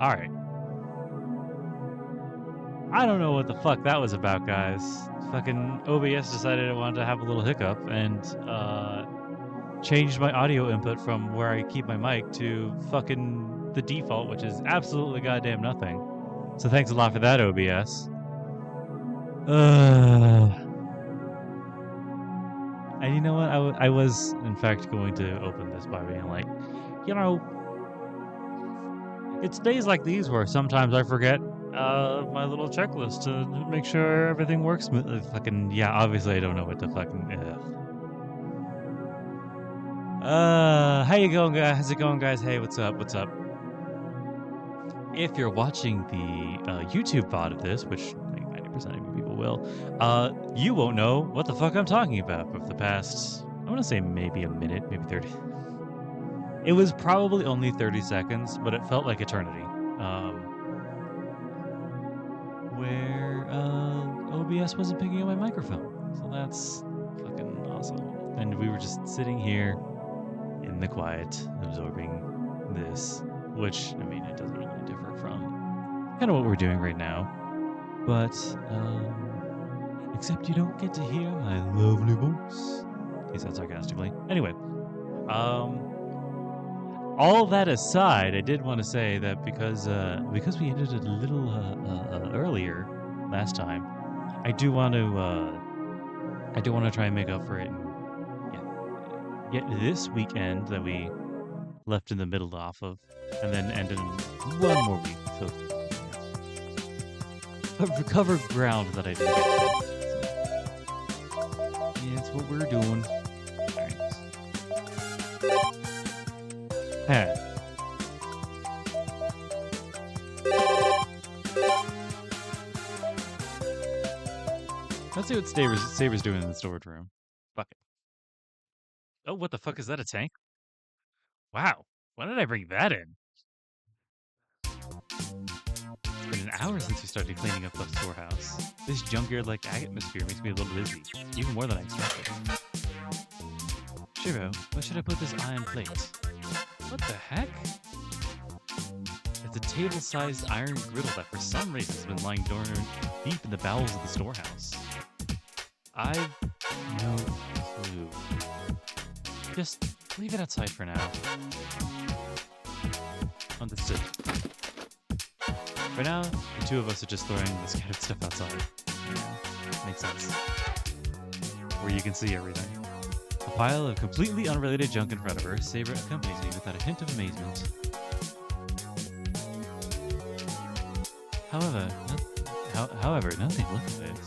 Alright. I don't know what the fuck that was about, guys. Fucking OBS decided it wanted to have a little hiccup and changed my audio input from where I keep my mic to fucking the default, which is absolutely goddamn nothing. So thanks a lot for that, OBS. And you know what? I was, in fact, going to open this by being like, you know, it's days like these where sometimes I forget my little checklist to make sure everything works smoothly. Fucking, yeah, obviously I don't know what to fucking... how you going, guys? How's it going, guys? Hey, what's up? What's up? If you're watching the YouTube VOD of this, which like 90% of you people will, you won't know what the fuck I'm talking about for the past, I want to say maybe a minute, maybe 30. It was probably only 30 seconds, but it felt like eternity. Where OBS wasn't picking up my microphone. So that's fucking awesome. And we were just sitting here in the quiet, absorbing this, which, I mean, it doesn't really differ from kind of what we're doing right now. But, except you don't get to hear my lovely voice. He said sarcastically. Anyway, all that aside, I did want to say that because we ended it a little earlier last time, I do want to try and make up for it and get this weekend that we left in the middle off of, and then end in one more week. So recover ground that I did. So, yeah, that's what we're doing. Hey. Let's see what Saber's doing in the storage room. Fuck it. Oh, what the fuck is that? A tank? Wow. When did I bring that in? It's been an hour since we started cleaning up the storehouse. This junkyard-like atmosphere makes me a little dizzy, even more than I expected. Shirou, where should I put this iron plate? What the heck? It's a table-sized iron griddle that for some reason has been lying dormant deep in the bowels of the storehouse. I've no clue. Just leave it outside for now. Understood. For now, the two of us are just throwing the scattered stuff outside. Yeah, makes sense. Where you can see everything. A pile of completely unrelated junk in front of her, Saber accompanies me without a hint of amazement. However, now that I look at it,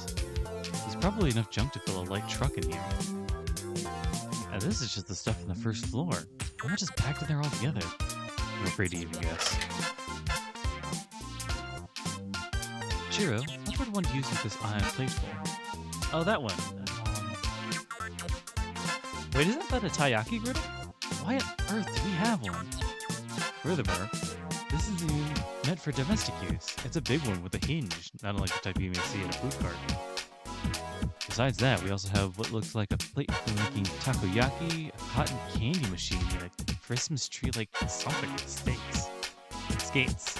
there's probably enough junk to fill a light truck in here. And this is just the stuff on the first floor. How much is packed in there altogether? I'm afraid to even guess. Shirou, what would one use with this iron plate for? Oh, that one. Wait, isn't that a taiyaki griddle? Why on earth do we have one? Furthermore, this is meant for domestic use. It's a big one with a hinge, not unlike the type you may see at a food cart. Besides that, we also have what looks like a plate for making takoyaki, a cotton candy machine, and a Christmas tree like something with skates. Skates.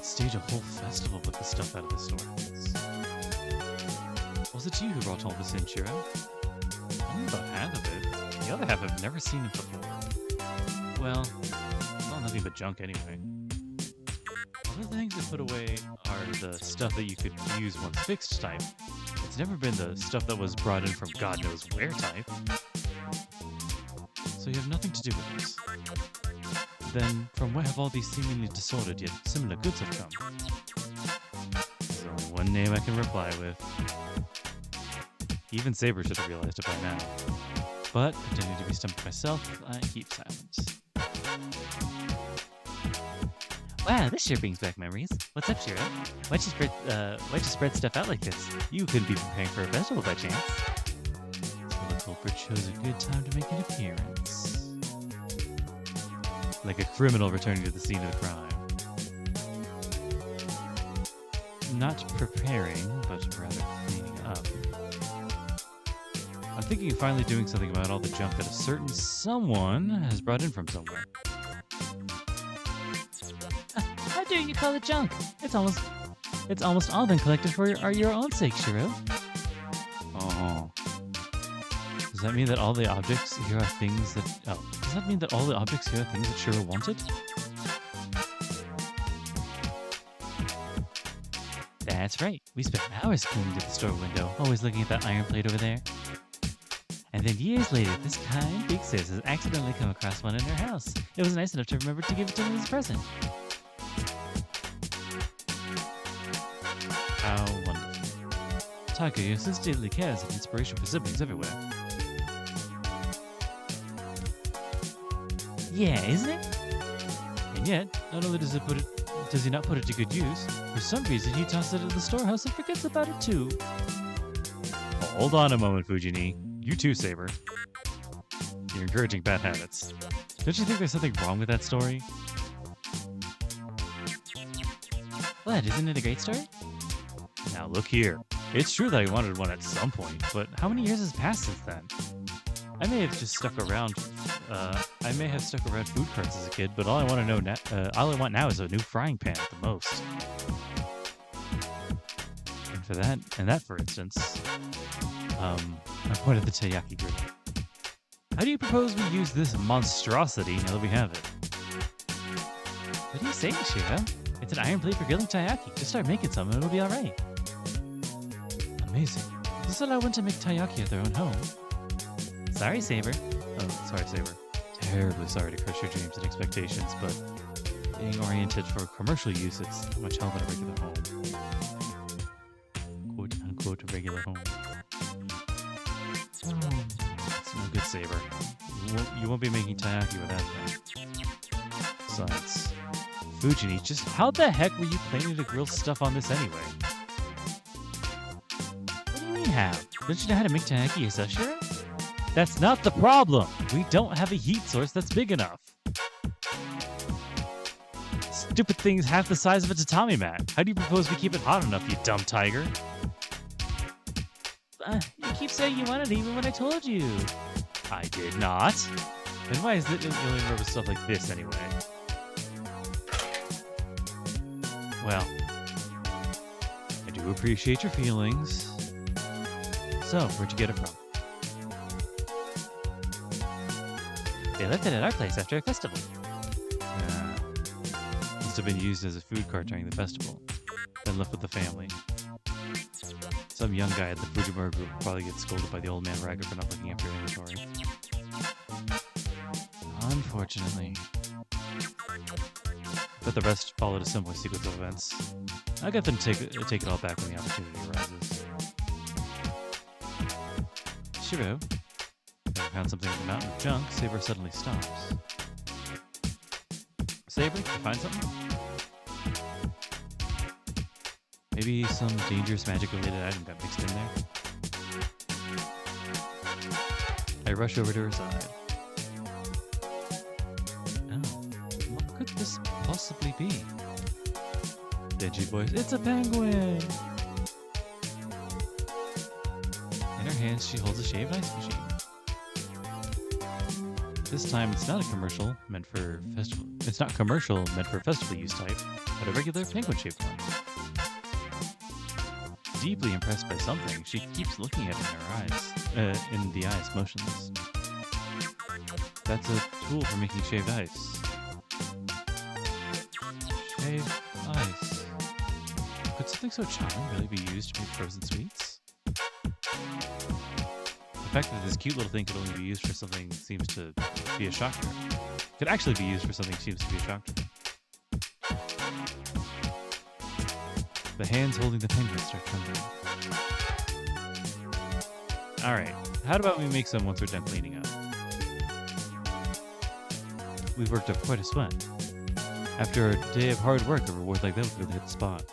Stage a whole festival with the stuff out of the store. Was it you who brought all this in, Shirou? Only about half of it. The other half I've never seen it before. Well, not nothing but junk anyway. Other things I put away are the stuff that you could use once fixed type. It's never been the stuff that was brought in from God knows where type. So you have nothing to do with this. Then, from where have all these seemingly disordered yet similar goods have come? There's only one name I can reply with. Even Saber should have realized it by now. But, pretending to be stumped myself, I keep silent. Wow, this sure brings back memories. What's up, Shirou? Why'd you spread stuff out like this? You couldn't be preparing for a festival by chance. So the culprit chose a good time to make an appearance. Like a criminal returning to the scene of the crime. Not preparing, but rather cleaning up. I'm thinking of finally doing something about all the junk that a certain someone has brought in from somewhere. How dare you call it junk? It's almost all been collected for your own sake, Shirou. Oh. Does that mean that all the objects here are things that... Oh. Does that mean that all the objects here are things that Shirou wanted? That's right. We spent hours cleaning to the store window, always looking at that iron plate over there. And then years later, this kind big sis has accidentally come across one in her house. It was nice enough to remember to give it to me as a present. How wonderful. Tiger, your sister deeply cares of inspiration for siblings everywhere. Yeah, isn't it? And yet, not only does he not put it to good use, for some reason he tosses it in the storehouse and forgets about it too. Oh, hold on a moment, Fujini. You too, Saber. You're encouraging bad habits. Don't you think there's something wrong with that story? What, isn't it a great story? Now look here. It's true that I wanted one at some point, but how many years has passed since then? I may have just stuck around. I may have stuck around food carts as a kid, but all I want now is a new frying pan at the most. And that, for instance, I pointed the taiyaki grill. How do you propose we use this monstrosity now that we have it? What are you saying, Shirou? It's an iron plate for grilling taiyaki. Just start making some and it'll be alright. Amazing. Just allow one to make taiyaki at their own home. Sorry, Saber. Oh, sorry, Saber. Terribly sorry to crush your dreams and expectations, but being oriented for commercial use, it's not much help in a regular home. Quote-unquote a regular home. It's no good, Saber. You won't be making taiyaki without that. Besides, Fujini, just how the heck were you planning to grill stuff on this anyway? What do you mean how? Don't you know how to make taiyaki yourself, Shirou? That's not the problem. We don't have a heat source that's big enough. Stupid thing's half the size of a tatami mat. How do you propose we keep it hot enough, you dumb tiger? You keep saying you wanted it even when I told you. I did not. Then why is it you only remember stuff like this anyway? Well, I do appreciate your feelings. So, where'd you get it from? They left it at our place after a festival. Must have been used as a food cart during the festival, then left with the family. Some young guy at the Fujimura group will probably get scolded by the old man Raga for not looking after inventory. Unfortunately. But the rest followed a similar sequence of events. I'll get them to take it all back when the opportunity arises. Shirou. Found something in the mountain of junk, Saber suddenly stops. Saber, did you find something? Maybe some dangerous magic-related item got mixed in there? I rush over to her side. Oh, what could this possibly be? Denji voice, it's a penguin! In her hands, she holds a shaved ice machine. This time, it's not commercial meant for festival use type, but a regular penguin-shaped one. Deeply impressed by something, she keeps looking at it in the eyes, motionless. That's a tool for making shaved ice. Shaved ice. Could something so charming really be used to make frozen sweets? The fact that this cute little thing could only be used for something that seems to be a shock to her. Could actually be used for something that seems to be a shock to her. The hands holding the penguin start trembling. Alright, how about we make some once we're done cleaning up? We've worked up quite a sweat. After a day of hard work, a reward like that would really hit the spot.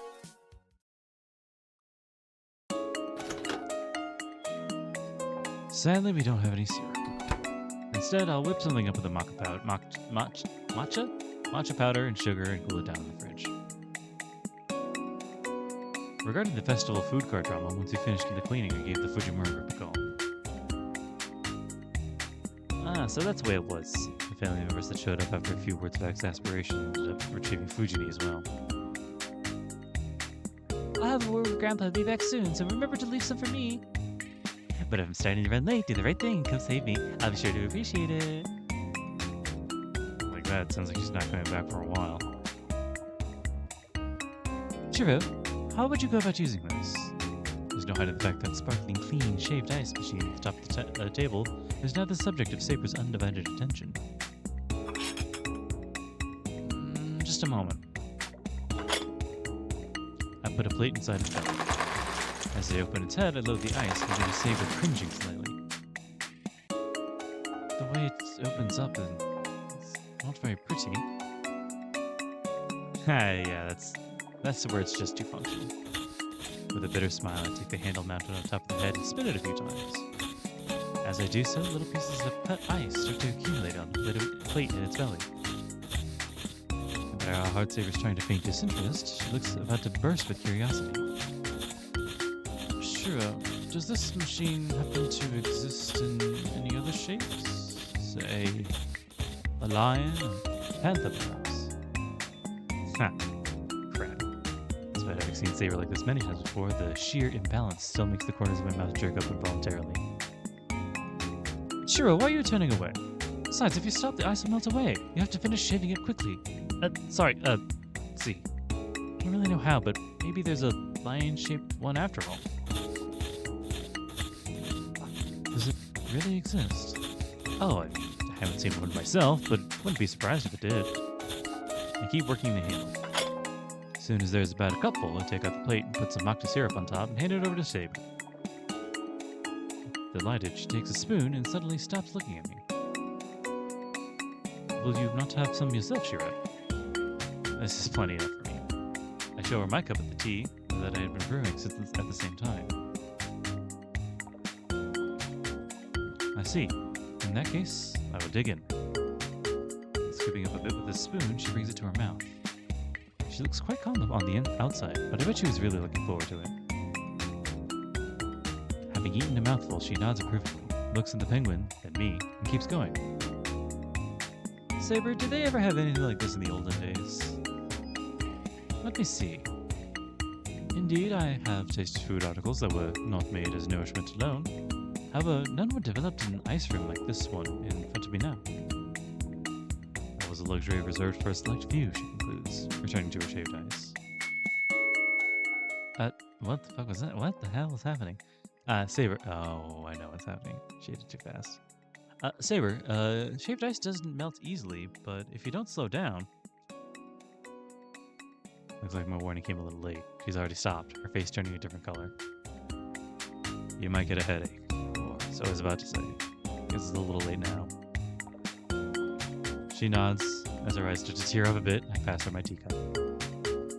Sadly, we don't have any syrup. Instead, I'll whip something up with a matcha powder and sugar and cool it down in the fridge. Regarding the festival food cart drama, once we finished the cleaning, I gave the Fujimura group a call. Ah, so that's the way it was. The family members that showed up after a few words of exasperation ended up retrieving Fujini as well. I'll have a word with Grandpa. I'll be back soon, so remember to leave some for me. But if I'm starting to run late, do the right thing. Come save me. I'll be sure to appreciate it. Like that, sounds like she's not coming back for a while. Shirou, how would you go about using this? There's no hiding the fact that sparkling, clean, shaved ice machine at the top of the table is now the subject of Saber's undivided attention. Just a moment. I put a plate inside its belly. As I open its head, I load the ice, leaving Saber cringing slightly. The way it opens up is not very pretty. Yeah, that's where it's just too functional. With a bitter smile, I take the handle mounted on top of the head and spin it a few times. As I do so, little pieces of cut ice start to accumulate on the plate in its belly. No matter how hard Saber's trying to feign disinterest, she looks about to burst with curiosity. Shirou, does this machine happen to exist in any other shapes? Say, a lion or panther, perhaps? Ha. Crap. Despite having seen Saber like this many times before, the sheer imbalance still makes the corners of my mouth jerk up involuntarily. Shirou, why are you turning away? Besides, if you stop, the ice will melt away. You have to finish shaving it quickly. See. I don't really know how, but maybe there's a lion-shaped one after all. Does it really exist? Oh, I haven't seen one myself, but wouldn't be surprised if it did. I keep working the handle. As soon as there's about a cupful, I take out the plate and put some Mocta syrup on top and hand it over to Saber. Delighted, she takes a spoon and suddenly stops looking at me. Will you not have some yourself, Shirou? This is plenty enough for me. I show her my cup of the tea that I had been brewing since at the same time. I see. In that case, I will dig in. Scooping up a bit with a spoon, she brings it to her mouth. She looks quite calm on the outside, but I bet she was really looking forward to it. Having eaten a mouthful, she nods approvingly, looks at the penguin, then me, and keeps going. Saber, did they ever have anything like this in the olden days? Let me see. Indeed, I have tasted food articles that were not made as nourishment alone. However, none were developed in an ice room like this one in front of me now. That was a luxury reserved for a select few, she concludes, returning to her shaved ice. What the fuck was that? What the hell is happening? Saber. Oh, I know what's happening. She ate it too fast. Saber, shaved ice doesn't melt easily, but if you don't slow down... Looks like my warning came a little late. She's already stopped, her face turning a different color. You might get a headache. So I was about to say. Guess it's a little late now. She nods. As her eyes start to tear up a bit, I pass her my teacup.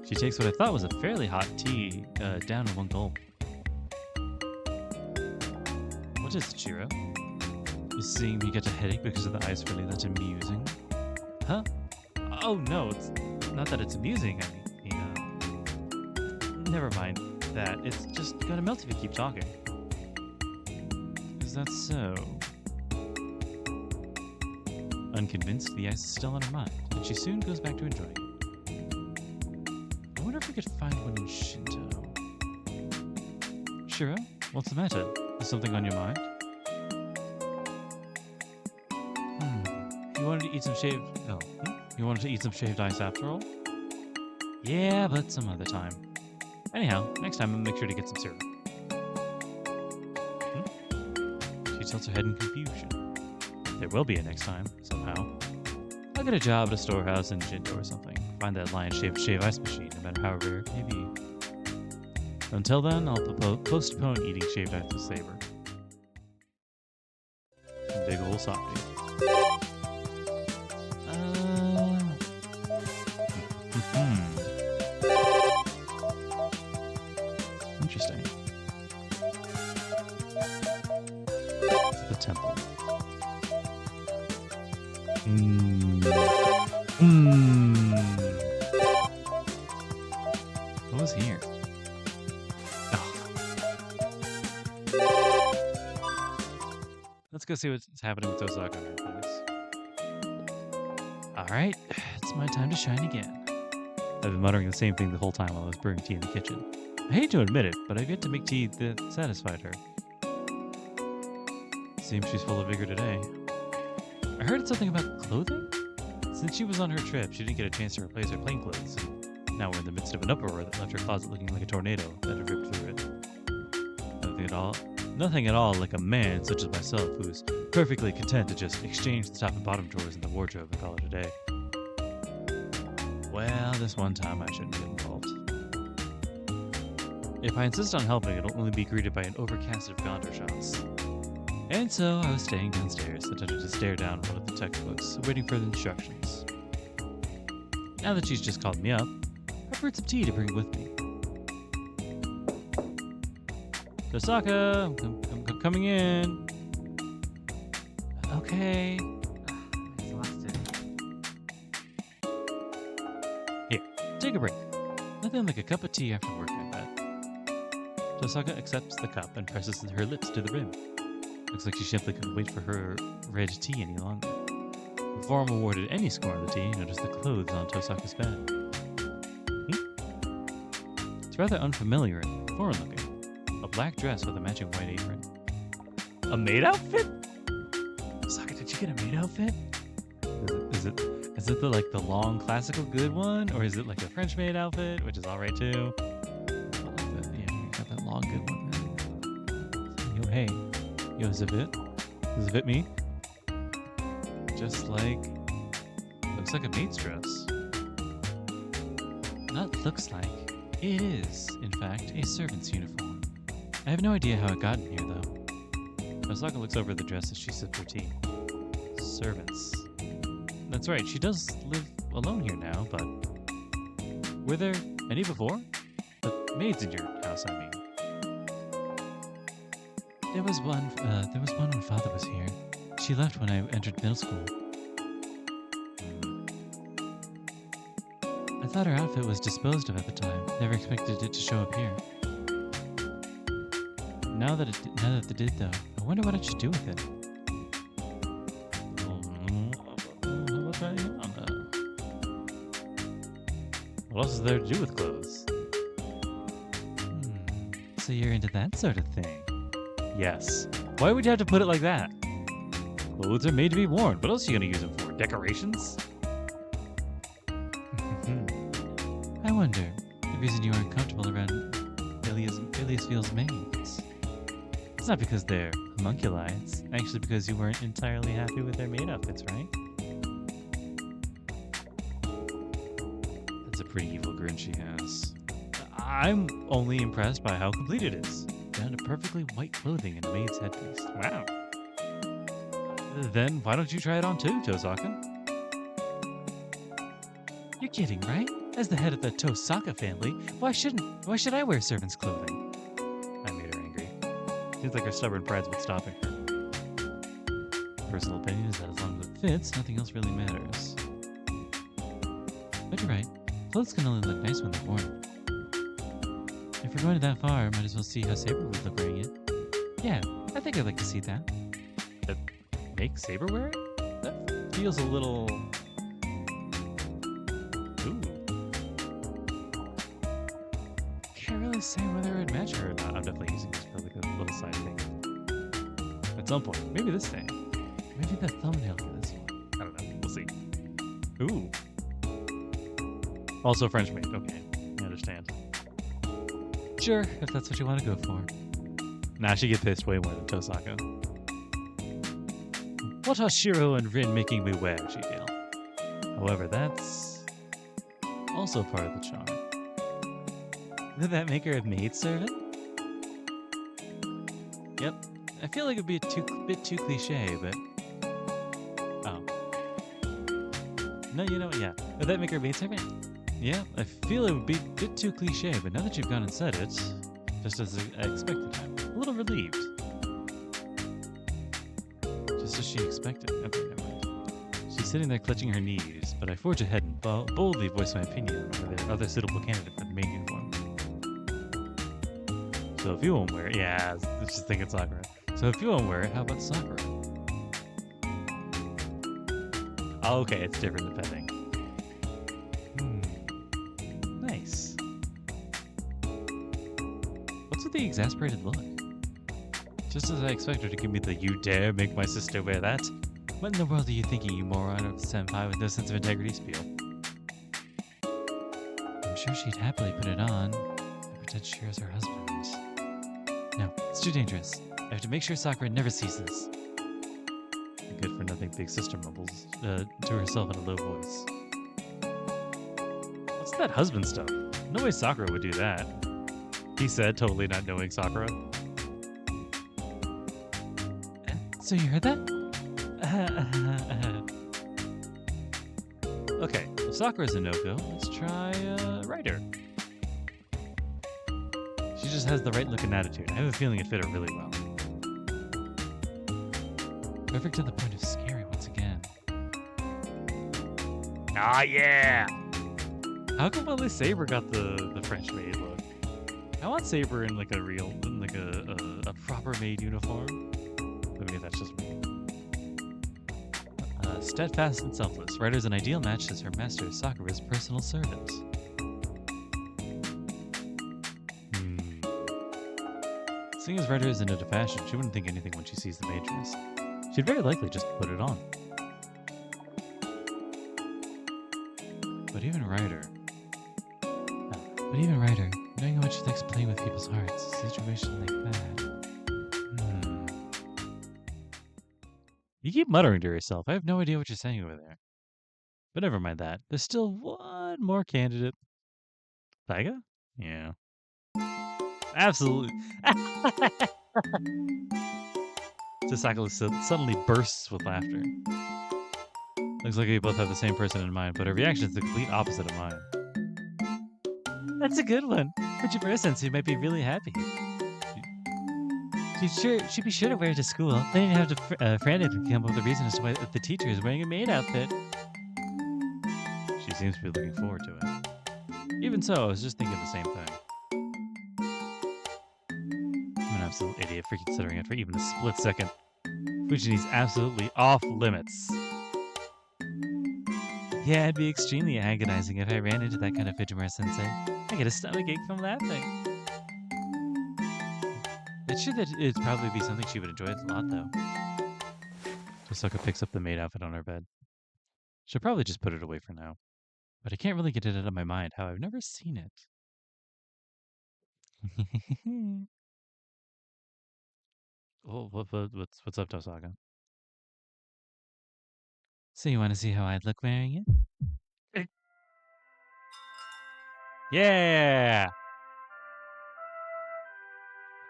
She takes what I thought was a fairly hot tea down in one gulp. What is it, Shirou? You seeing me get a headache because of the ice really that's amusing? Huh? Oh no, it's not that it's amusing, I mean, never mind that. It's just gonna melt if you keep talking. Is that so? Unconvinced, the ice is still on her mind, and she soon goes back to enjoying it. I wonder if we could find one in Shinto. Shirou, what's the matter? Is something on your mind? You wanted to eat some shaved... Oh, you wanted to eat some shaved ice after all? Yeah, but some other time. Anyhow, next time I'll make sure to get some syrup. She tilts her head in confusion. There will be a next time, somehow. I'll get a job at a storehouse in Shinto or something. Find that lion-shaped shave ice machine, no matter how rare it may be. Until then, I'll postpone eating shaved ice with Saber. Big ol' softy. Interesting. The temple. What was here? Oh. Let's go see what's happening with Tosaka in her place. Alright, it's my time to shine again. I've been muttering the same thing the whole time while I was brewing tea in the kitchen. I hate to admit it, but I've yet to make tea that satisfied her. Seems she's full of vigor today. I heard something about clothing? Since she was on her trip, she didn't get a chance to replace her plain clothes. Now we're in the midst of an uproar that left her closet looking like a tornado that had ripped through it. Nothing at all like a man such as myself who's perfectly content to just exchange the top and bottom drawers in the wardrobe and call it a day. Well, this one time I shouldn't get involved. If I insist on helping, it'll only be greeted by an overcast of Gondor shots. And so I was staying downstairs, attempting to stare down one of the textbooks, waiting for the instructions. Now that she's just called me up, I've brewed some tea to bring with me. Tosaka, I'm coming in. Okay. I'm exhausted. Here, take a break. Nothing like a cup of tea after work, I bet. Tosaka accepts the cup and presses her lips to the rim. Looks like she simply couldn't wait for her red tea any longer. Before I'm awarded any score on the tea, notice the clothes on Tosaka's bed. It's rather unfamiliar and foreign looking. A black dress with a matching white apron. A maid outfit? Tosaka, did you get a maid outfit? Is it the the long classical good one, or is it like a French maid outfit, which is alright too? Yeah, you got that long good one. Yo, hey. Yo, does it fit? Does it fit me? Just like... Looks like a maid's dress. Not looks like. It is, in fact, a servant's uniform. I have no idea how it got in here, though. Tosaka looks over the dress as she sips her tea. Servants. That's right, she does live alone here now, but... Were there any before? The maids in your house, I mean. There was one when Father was here. She left when I entered middle school. I thought her outfit was disposed of at the time. Never expected it to show up here. Now that it did, though, I wonder what I should do with it. What else is there to do with clothes? So you're into that sort of thing? Yes. Why would you have to put it like that? Clothes are made to be worn. What else are you going to use them for? Decorations? I wonder, the reason you aren't comfortable around Iliasville's maids. It's not because they're homunculi, it's actually because you weren't entirely happy with their maid outfits, right? That's a pretty evil grin she has. I'm only impressed by how complete it is. Down to perfectly white clothing and a maid's headpiece. Wow. Then why don't you try it on too, Tosaka? You're kidding, right? As the head of the Tosaka family, why should I wear servants' clothing? I made her angry. Seems like her stubborn pride's what's stopping her. Personal opinion is that as long as it fits, nothing else really matters. But you're right. Clothes can only look nice when they're worn. If we're going that far, might as well see how Saber would look wearing it. Yeah, I think I'd like to see that. Make Saber wear it? That feels a little... Ooh. Can't really say whether it'd match her or not. I'm definitely using this for like a little side thing. At some point. Maybe this thing. Maybe the thumbnail for this one. I don't know. We'll see. Ooh. Also French maid. Okay. I understand. Sure, if that's what you want to go for. Nah, she gets pissed way more than Tosaka. What are Shirou and Rin making me wear, she yelled. However, that's also part of the charm. Did that make her a maidservant? Yep. I feel like it'd be a bit too cliche, but... Oh. No, you know what? Yeah. Would that make her a maidservant? Yeah, I feel it would be a bit too cliche, but now that you've gone and said it, just as I expected, I'm a little relieved. Just as she expected. Okay, never mind. She's sitting there clutching her knees, but I forge ahead and boldly voice my opinion on whether other suitable candidate for the maid uniform. So if you won't wear it, yeah, let's just think it's Sakura. So if you won't wear it, how about Sakura? Oh, okay, it's different depending. Nice. What's with the exasperated look? Just as I expect her to give me the "you dare make my sister wear that"? What in the world are you thinking, you moron of senpai with no sense of integrity spiel? I'm sure she'd happily put it on and pretend Shirou's her husband. No, it's too dangerous. I have to make sure Sakura never sees this. The good for nothing big sister mumbles to herself in a low voice. What's that husband stuff? No way Sakura would do that. He said, totally not knowing Sakura. So you heard that? Okay, if Sakura's a no-go, let's try Ryder. She just has the right look and attitude. I have a feeling it fit her really well. Perfect to the point of scary once again. Ah, yeah! How come only Saber got the French maid look? I want Saber in like a real, in like a proper maid uniform. But maybe that's just me. Steadfast and selfless. Ryder's an ideal match as her master Sakura's personal servant. Seeing as Ryder isn't into fashion, she wouldn't think anything when she sees the maid dress. She'd very likely just put it on. But even Ryder, knowing how much she likes playing with people's hearts, a situation like that. You keep muttering to yourself. I have no idea what you're saying over there. But never mind that. There's still one more candidate. Taiga? Yeah. Absolutely. Sakura suddenly bursts with laughter. Looks like we both have the same person in mind, but her reaction is the complete opposite of mine. That's a good one. But your sensei might be really happy. She'd be sure to wear it to school. Then you'd have to frantically come up with a reason as to why the teacher is wearing a maid outfit. She seems to be looking forward to it. Even so, I was just thinking the same thing. I'm an absolute idiot for considering it for even a split second. Fujini's absolutely off limits. Yeah, it'd be extremely agonizing if I ran into that kind of Fujimura-sensei. I get a stomachache from laughing. It's sure that it'd probably be something she would enjoy a lot, though. Sakura picks up the maid outfit on her bed. She'll probably just put it away for now. But I can't really get it out of my mind how I've never seen it. Oh, what's up, Tosaka? So you want to see how I'd look wearing it? Yeah!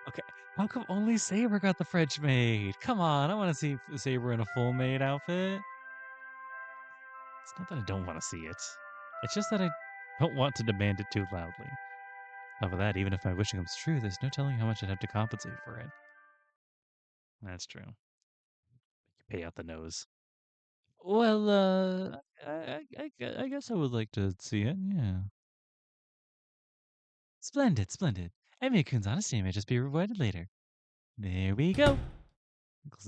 Okay, how come only Saber got the French maid? Come on, I want to see Saber in a full maid outfit. It's not that I don't want to see it. It's just that I don't want to demand it too loudly. Top of that, even if my wishing comes true, there's no telling how much I'd have to compensate for it. That's true. You pay out the nose. Well, I guess I would like to see it, yeah. Splendid, splendid. Emi-kun's honesty may just be rewarded later. There we go.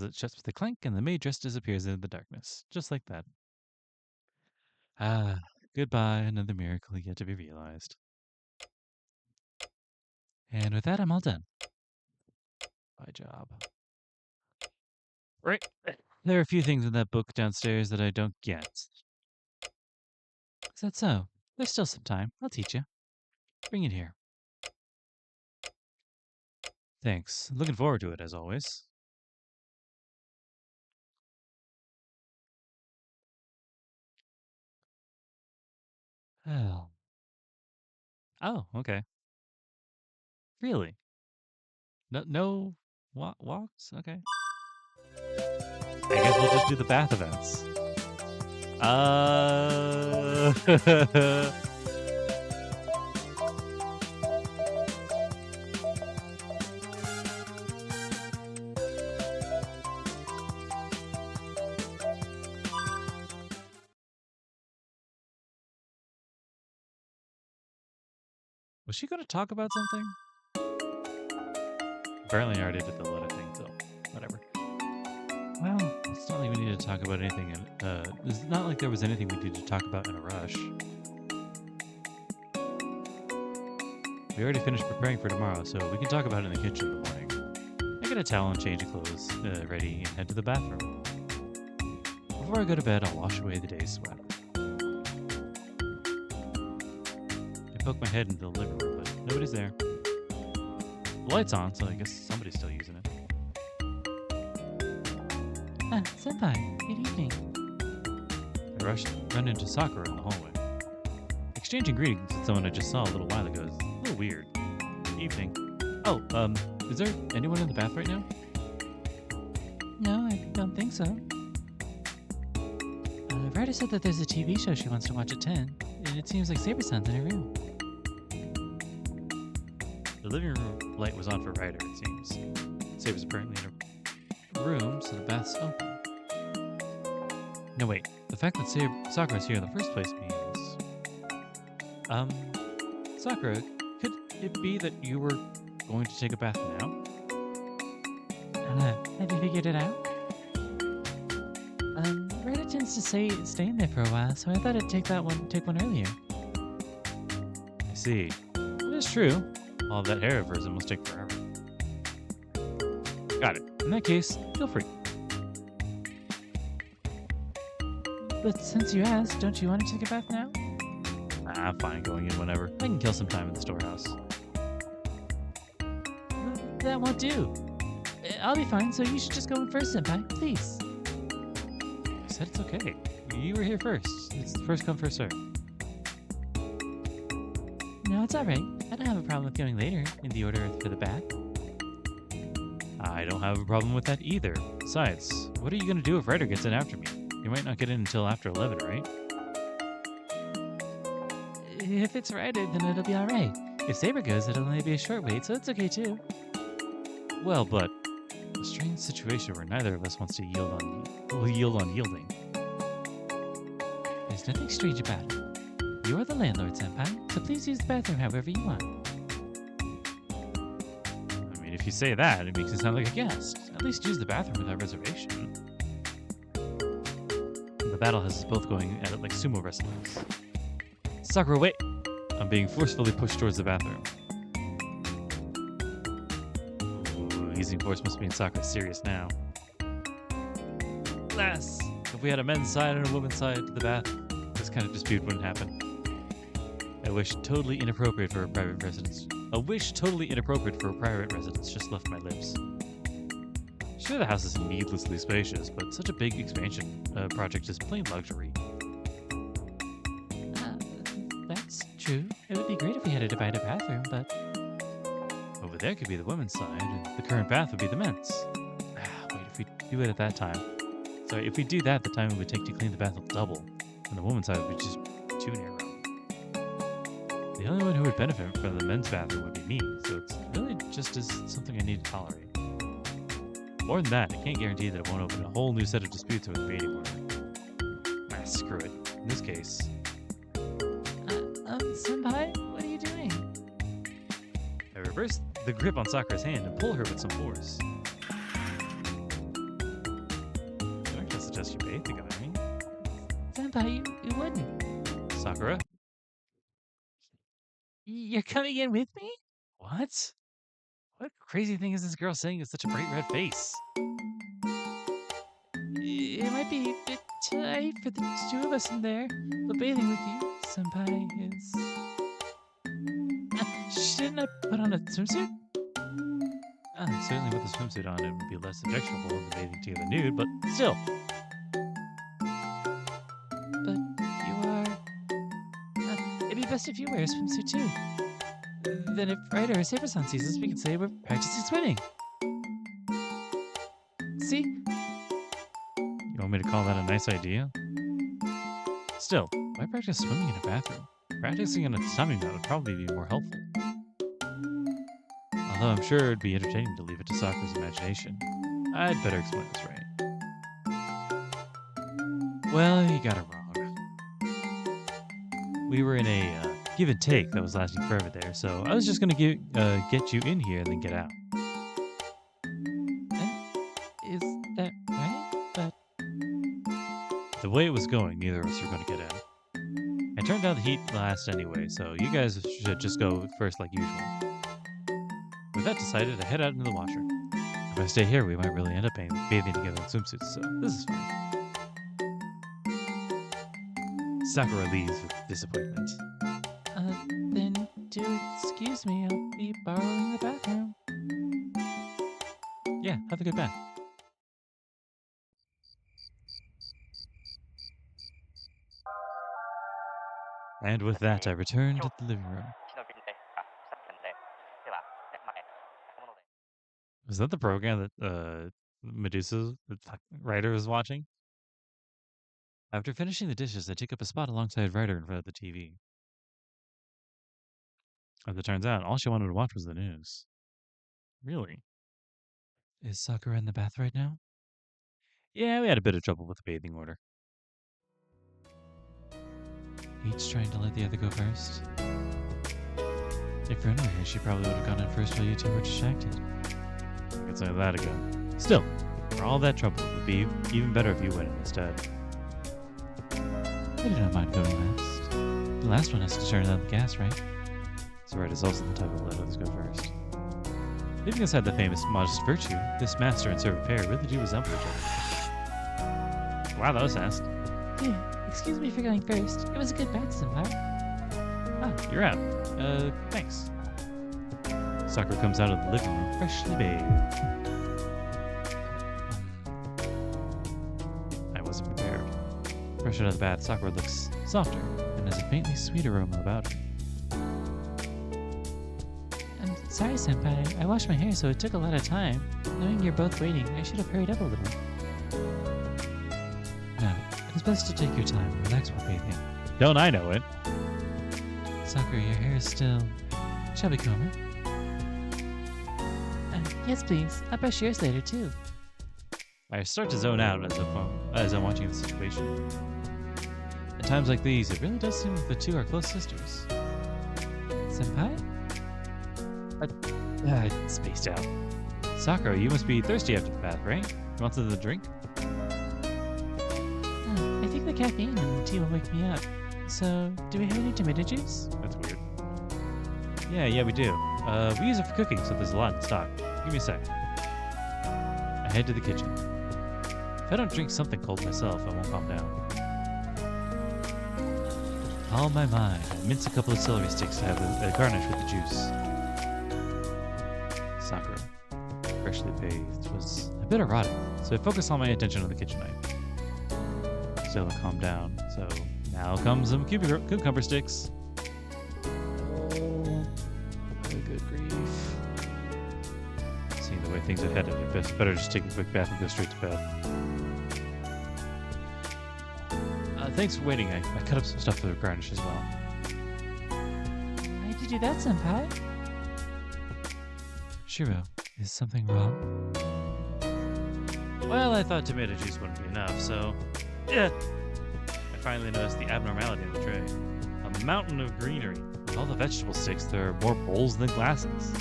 It shuts with a clank, and the maid dress disappears into the darkness. Just like that. Ah, goodbye, another miracle yet to be realized. And with that, I'm all done. My job. Right. There are a few things in that book downstairs that I don't get. Is that so? There's still some time. I'll teach you. Bring it here. Thanks. Looking forward to it, as always. Oh. Oh, okay. Really? No walks? Okay. I guess we'll just do the bath events. Was she going to talk about something? Apparently I already did the letter thing, so whatever. Well, it's not like we need needed to talk about anything. It's not like there was anything we needed to talk about in a rush. We already finished preparing for tomorrow, so we can talk about it in the kitchen in the morning. I get a towel and change of clothes ready and head to the bathroom. Before I go to bed, I'll wash away the day's sweat. I poke my head into the living room, but nobody's there. The light's on, so I guess somebody's still using it. Senpai, good evening. I run into Sakura in the hallway. Exchanging greetings with someone I just saw a little while ago is a little weird. Evening. Oh, is there anyone in the bath right now? No, I don't think so. Ryder said that there's a TV show she wants to watch at 10, and it seems like Saber-san's in her room. The living room light was on for Ryder, it seems. Saber's apparently in a room, so the bath's open. No, wait. The fact that Sakura's here in the first place means... Sakura, could it be that you were going to take a bath now? Have you figured it out? Ryder tends to stay in there for a while, so I thought I'd take one earlier. I see. It is true. All of that hair of hers must take forever. Got it. In that case, feel free. But since you asked, don't you want to take a bath now? I'm fine going in whenever. I can kill some time in the storehouse. That won't do. I'll be fine, so you should just go in first, Senpai. Please. I said it's okay. You were here first. It's the first come, first serve. No, it's alright. I don't have a problem with going later in the order for the bath. I don't have a problem with that either. Besides, what are you going to do if Ryder gets in after me? You might not get in until after 11, right? If it's Ryder, then it'll be alright. If Saber goes, it'll only be a short wait, so it's okay too. Well, but a strange situation where neither of us wants to yield on yielding. There's nothing strange about it. You are the landlord, Senpai, so please use the bathroom however you want. I mean, if you say that, it makes it sound like a guest. At least use the bathroom without reservation. The battle has us both going at it like sumo wrestlers. Sakura, wait! I'm being forcefully pushed towards the bathroom. Ooh, using force must mean Sakura's serious now. Alas, if we had a men's side and a woman's side to the bath, this kind of dispute wouldn't happen. A wish totally inappropriate for a private residence. A wish totally inappropriate for a private residence just left my lips. Sure, the house is needlessly spacious, but such a big expansion project is plain luxury. That's true. It would be great if we had a divided bathroom, but... Over there could be the women's side, and the current bath would be the men's. Wait, if we do it at that time... Sorry, if we do that, the time it would take to clean the bath will double, and the women's side would be just too narrow. The only one who would benefit from the men's bathroom would be me, so it's really just as something I need to tolerate. More than that, I can't guarantee that it won't open a whole new set of disputes over the bathing order. Screw it. In this case... Senpai, what are you doing? I reverse the grip on Sakura's hand and pull her with some force. Don't I suggest you bathe together, I mean? Senpai, you wouldn't. Sakura? You're coming in with me? What? What crazy thing is this girl saying with such a bright red face? It might be a bit tight for the two of us in there, but bathing with you, Senpai, is... Shouldn't I put on a swimsuit? Certainly with a swimsuit on, it would be less objectionable than bathing together nude, but still. But you are... it'd be best if you wear a swimsuit too. Then if Ryder or Saber-san sees us, we can say we're practicing swimming. See? You want me to call that a nice idea? Still, why practice swimming in a bathroom? Practicing on a tatami mat would probably be more helpful. Although I'm sure it'd be entertaining to leave it to Sakura's imagination. I'd better explain this right. Well, you got it wrong. We were in a give and take that was lasting forever there, so I was just gonna get you in here and then get out. Is that right? But the way it was going, neither of us were going to get in. It turned out the heat last anyway, so you guys should just go first like usual. With that decided, I head out into the washroom. If I stay here, we might really end up bathing together in swimsuits, so this is fine. Sakura leaves with disappointment. Then do excuse me, I'll be borrowing the bathroom. Yeah, have a good bath. And with that, I returned to the living room. Was that the program that Medusa's writer was watching? After finishing the dishes, I take up a spot alongside Ryder in front of the TV. As it turns out, all she wanted to watch was the news. Really? Is Sakura in the bath right now? Yeah, we had a bit of trouble with the bathing order. Each trying to let the other go first. If Rin were here, she probably would have gone in first while you two were distracted. I could say that again. Still, for all that trouble, it would be even better if you went in instead. I do not mind going last. The last one has to turn on the gas, right? So Red is also the type of let others go first. Leaving aside the famous modest virtue, this master and servant pair really do resemble each other. Wow, that was fast. Yeah, excuse me for going first. It was a good bath, Senpai. Ah, you're out. Thanks. Sakura comes out of the living room freshly bathed. I wasn't prepared. Fresh out of the bath, Sakura looks softer and has a faintly sweet aroma about her. I'm sorry, Senpai. I washed my hair, so it took a lot of time. Knowing you're both waiting, I should have hurried up a little. No, it's best to take your time and relax while bathing. Don't I know it? Sakura, your hair is still... Shall we comb it? Yes, please. I'll brush yours later, too. I start to zone out as I'm watching the situation. At times like these, it really does seem like the two are close sisters. Senpai? I spaced out. Sakura, you must be thirsty after the bath, right? You want something to drink? I think the caffeine in the tea will wake me up. So, do we have any tomato juice? That's weird. Yeah, we do. We use it for cooking, so there's a lot in stock. Give me a sec. I head to the kitchen. If I don't drink something cold myself, I won't calm down. Calm my mind. I mince a couple of celery sticks to have a garnish with the juice. Sakura, freshly bathed, was a bit erotic, so I focus all my attention on the kitchen knife. Still, I calm down, so now comes some cucumber sticks. Oh, good grief. Seeing the way things are headed, it's better just take a quick bath and go straight to bed. Thanks for waiting. I cut up some stuff for the garnish as well. Why'd you do that, Senpai? Shirou, is something wrong? Well, I thought tomato juice wouldn't be enough, so... Yeah. I finally noticed the abnormality in the tray. A mountain of greenery. With all the vegetable sticks, there are more bowls than glasses.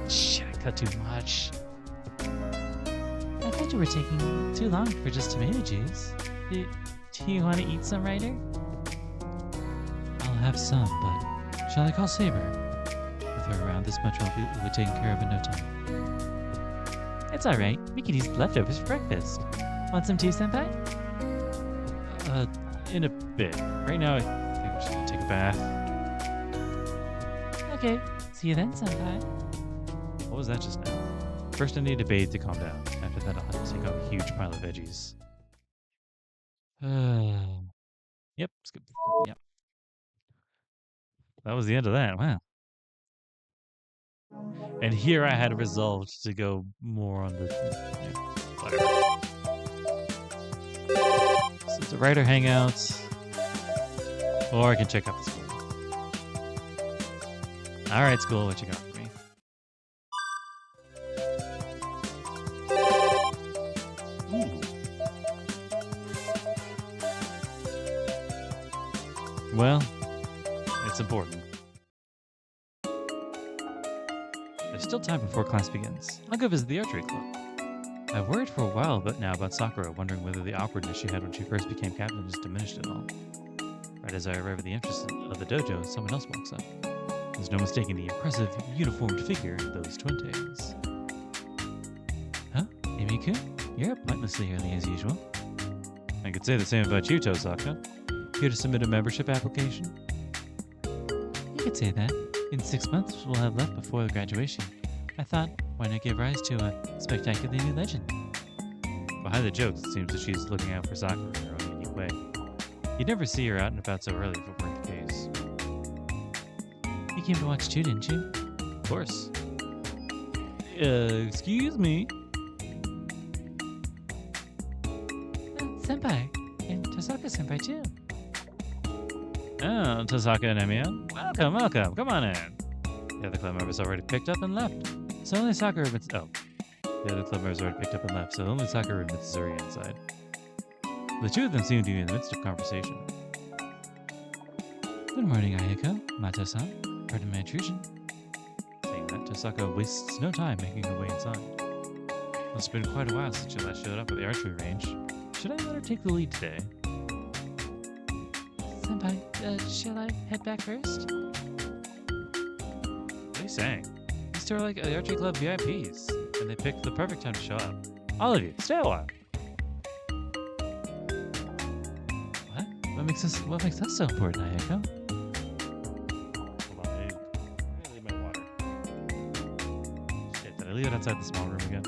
Shit, I cut too much. I thought you were taking too long for just tomato juice. Do you want to eat some, Ryder? I'll have some, but shall I call Saber? With her around, this much will be taken care of in no time. It's alright. We could use leftovers for breakfast. Want some tea, Senpai? In a bit. Right now, I think I'm just gonna take a bath. Okay. See you then, Senpai. What was that just now? First, I need to bathe to calm down. After that, I'll have to take on a huge pile of veggies. Yep, skip. Yep. That was the end of that. Wow. And here I had resolved to go more on the whatever. So it's a writer hangout, or I can check out the school. All right, school, what you got for me? Well, it's important. There's still time before class begins. I'll go visit the archery club. I've worried for a while but now about Sakura, wondering whether the awkwardness she had when she first became captain has diminished at all. Right as I arrive at the entrance of the dojo, someone else walks up. There's no mistaking the impressive, uniformed figure of those twin tails. Huh? Amy-kun? You're up pointlessly early as usual. I could say the same about you, Tosaka. Here to submit a membership application? You could say that. In 6 months, we'll have left before graduation. I thought, why not give rise to a spectacular new legend? Behind the jokes, it seems that she's looking out for Sakura in her own unique way. You'd never see her out and about so early if it weren't the case. You came to watch too, didn't you? Of course. Excuse me? Senpai. And Tosaka-senpai too. Oh, Tosaka and Emiya. Welcome, welcome. Come on in. The other club members already picked up and left. So only Sakura and the other club members already picked up and left, so only Sakura and Mitsuri inside. The two of them seem to be in the midst of conversation. Good morning, Ayako. Mato-san. Pardon my intrusion. Saying that, Tosaka wastes no time making her way inside. It's been quite a while since she last showed up at the archery range. Should I let her take the lead today? Senpai, shall I head back first? What are you saying? These two are like the archery club VIPs, and they picked the perfect time to show up. All of you, stay a while. What? What makes us so important, Ayako? Hold on, I need to leave my water. Shit, did I leave it outside the small room again?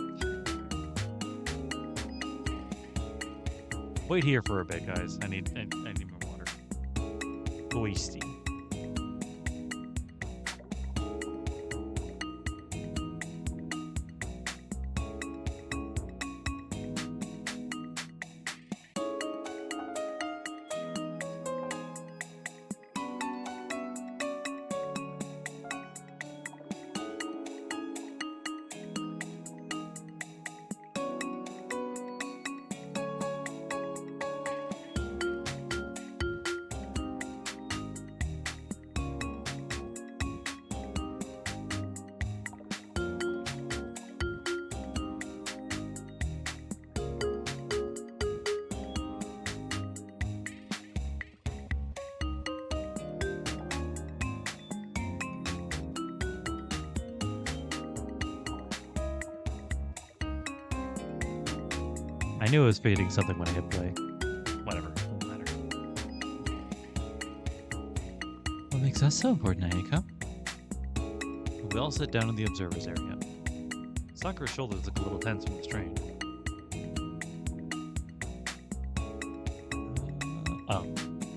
Wait here for a bit, guys. I need more water. Boisty. I knew I was forgetting something when I hit play. Whatever, doesn't matter. What makes us so important, Ayako? We all sit down in the observer's area. Sakura's shoulders look a little tense from the strain.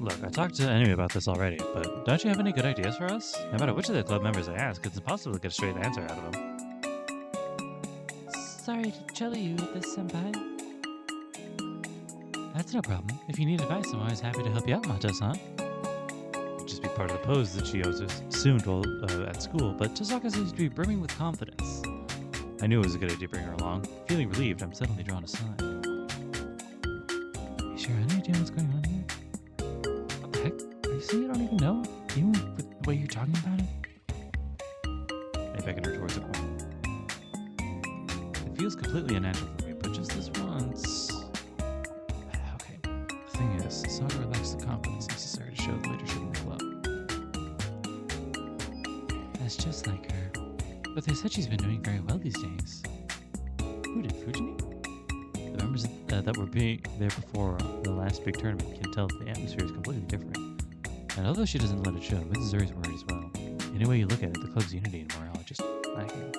Look, I talked to Emi about this already, but don't you have any good ideas for us? No matter which of the club members I ask, it's impossible to get a straight answer out of them. Sorry to trouble you with this, Senpai. That's no problem. If you need advice, I'm always happy to help you out, Mato-san. It'd just be part of the pose that she assumed while at school, but Tosaka seems to be brimming with confidence. I knew it was a good idea to bring her along. Feeling relieved, I'm suddenly drawn aside. You sure any idea what's going on here? What the heck? Are you saying you don't even know? Even with the way you're talking about it? I beckon her towards a corner. It feels completely unnatural for me, but just this once... Okay. The thing is, Sakura lacks the confidence necessary to show the leadership in the club. That's just like her. But they said she's been doing very well these days. Who did, Fujimi? The members that were there before the last big tournament can tell that the atmosphere is completely different. And although she doesn't let it show, Mrs. Zuri's worried as well. Any way you look at it, the club's unity and morale are just lacking.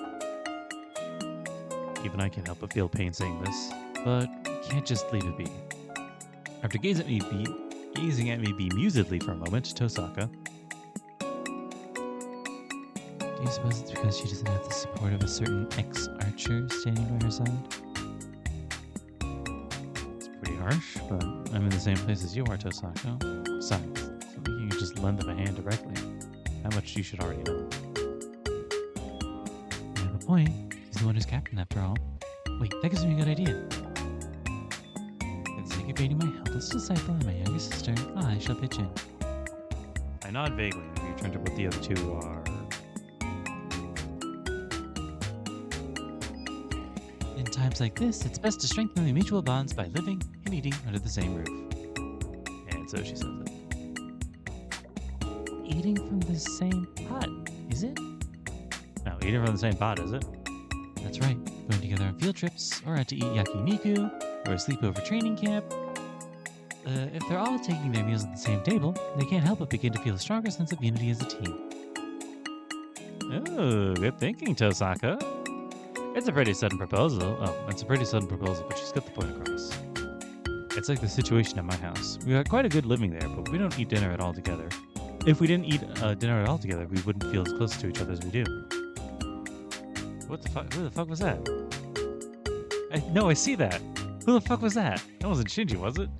Even I can't help but feel pain saying this, but we can't just leave it be. After gazing at me bemusedly for a moment, Tosaka. Do you suppose it's because she doesn't have the support of a certain ex-archer standing by her side? It's pretty harsh, but I'm in the same place as you are, Tosaka. Besides, it's not like you can just lend them a hand directly. How much you should already know. You have a point. He's the one who's captain, after all. Wait, that gives me a good idea. For the sake of aiding my helpless disciple and my younger sister, I shall pitch in. I nod vaguely and return to what the other two are. In time times like this, it's best to strengthen the mutual bonds by living and eating under the same roof. And so she says it. Eating from the same pot, is it? No, eating from the same pot, is it? That's right. Going together on field trips, or out to eat yakiniku, or a sleepover training camp. If they're all taking their meals at the same table, they can't help but begin to feel a stronger sense of unity as a team. Oh, good thinking, Tosaka. It's a pretty sudden proposal. Oh, it's a pretty sudden proposal, but she's got the point across. It's like the situation at my house. We got quite a good living there, but we don't eat dinner at all together. If we didn't eat dinner at all together, we wouldn't feel as close to each other as we do. What the fuck? Who the fuck was that? No, I see that. Who the fuck was that? That wasn't Shinji, was it?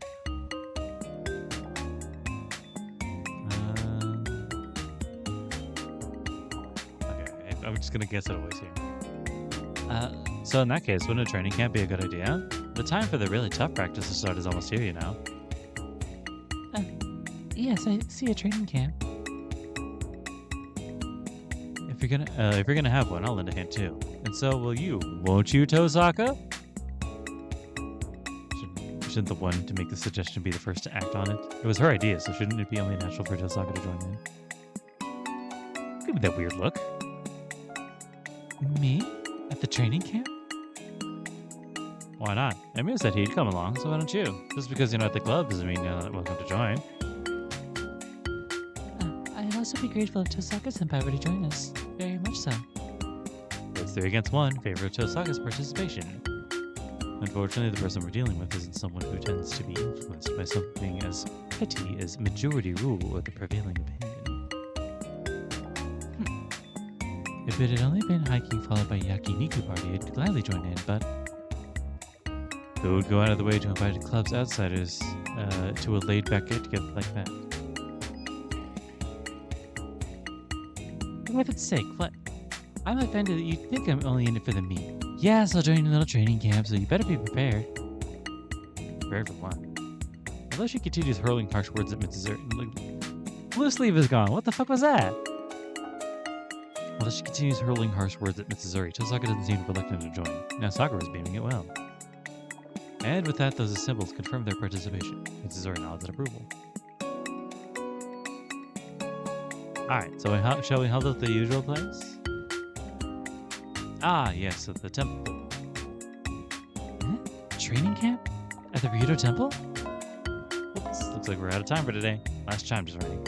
Okay, I'm just gonna guess at a voice here. So in that case, wouldn't a training camp be a good idea? The time for the really tough practice to start is almost here, you know. Yes, I see a training camp. If you're gonna have one, I'll lend a hand too. And so will you, won't you, Tosaka? Shouldn't the one to make the suggestion be the first to act on it? It was her idea, so shouldn't it be only natural for Tosaka to join in? Give me that weird look. Me? At the training camp? Why not? Emir said he'd come along, so why don't you? Just because you're not at the club doesn't mean you're not welcome to join. I'd also be grateful if Tosaka-senpai were to join us. Very much so. It's 3 against 1, favor of Tosaka's participation. Unfortunately, the person we're dealing with isn't someone who tends to be influenced by something as petty as majority rule or the prevailing opinion. If it had only been hiking followed by yakiniku party, I'd gladly join in, but who would go out of the way to invite a club's outsiders to a laid-back get-together like that? For heaven's sake, what? I'm offended that you think I'm only in it for the meat. Yes, I'll join your little training camp, so you better be prepared. Prepared for what? Although she continues hurling harsh words at Mitsuzuri. Blue sleeve is gone. What the fuck was that? Although she continues hurling harsh words at Mitsuzuri, Tosaka doesn't seem reluctant to join. Now Sakura is beaming it well. And with that, those symbols confirm their participation. Mitsuzuri nods in approval. Alright, so shall we hold at the usual place? Ah, yes, at the temple. Huh? Training camp? At the Ryudo Temple? Oops, looks like we're out of time for today. Last chime just rang.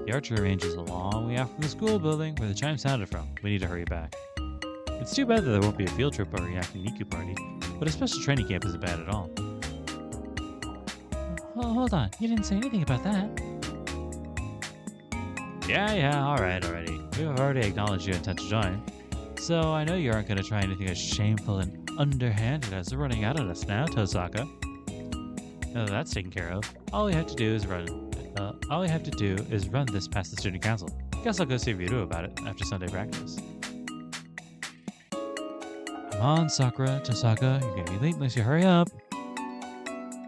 The archery range is a long way off from the school building where the chime sounded from. We need to hurry back. It's too bad that there won't be a field trip or a yakiniku party, but a special training camp isn't bad at all. Oh, hold on, you didn't say anything about that. Yeah, alright, already. We've already acknowledged your intent to join. So I know you aren't going to try anything as shameful and underhanded as running out on us now, Tosaka. Now that that's taken care of, all we have to do is run this past the student council. Guess I'll go see Shriou about it after Sunday practice. Come on, Sakura, Tosaka, you're going to be late unless you hurry up.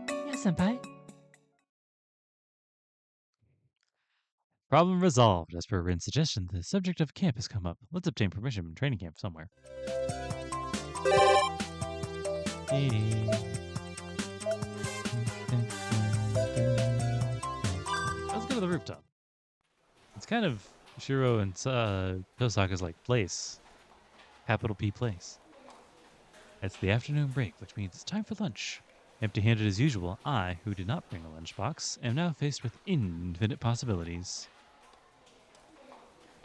Yes, senpai. Problem resolved. As per Rin's suggestion, the subject of camp has come up. Let's obtain permission from training camp somewhere. Let's go to the rooftop. It's kind of Shirou and Tosaka's like place. Capital P place. It's the afternoon break, which means it's time for lunch. Empty-handed as usual, I, who did not bring a lunchbox, am now faced with infinite possibilities.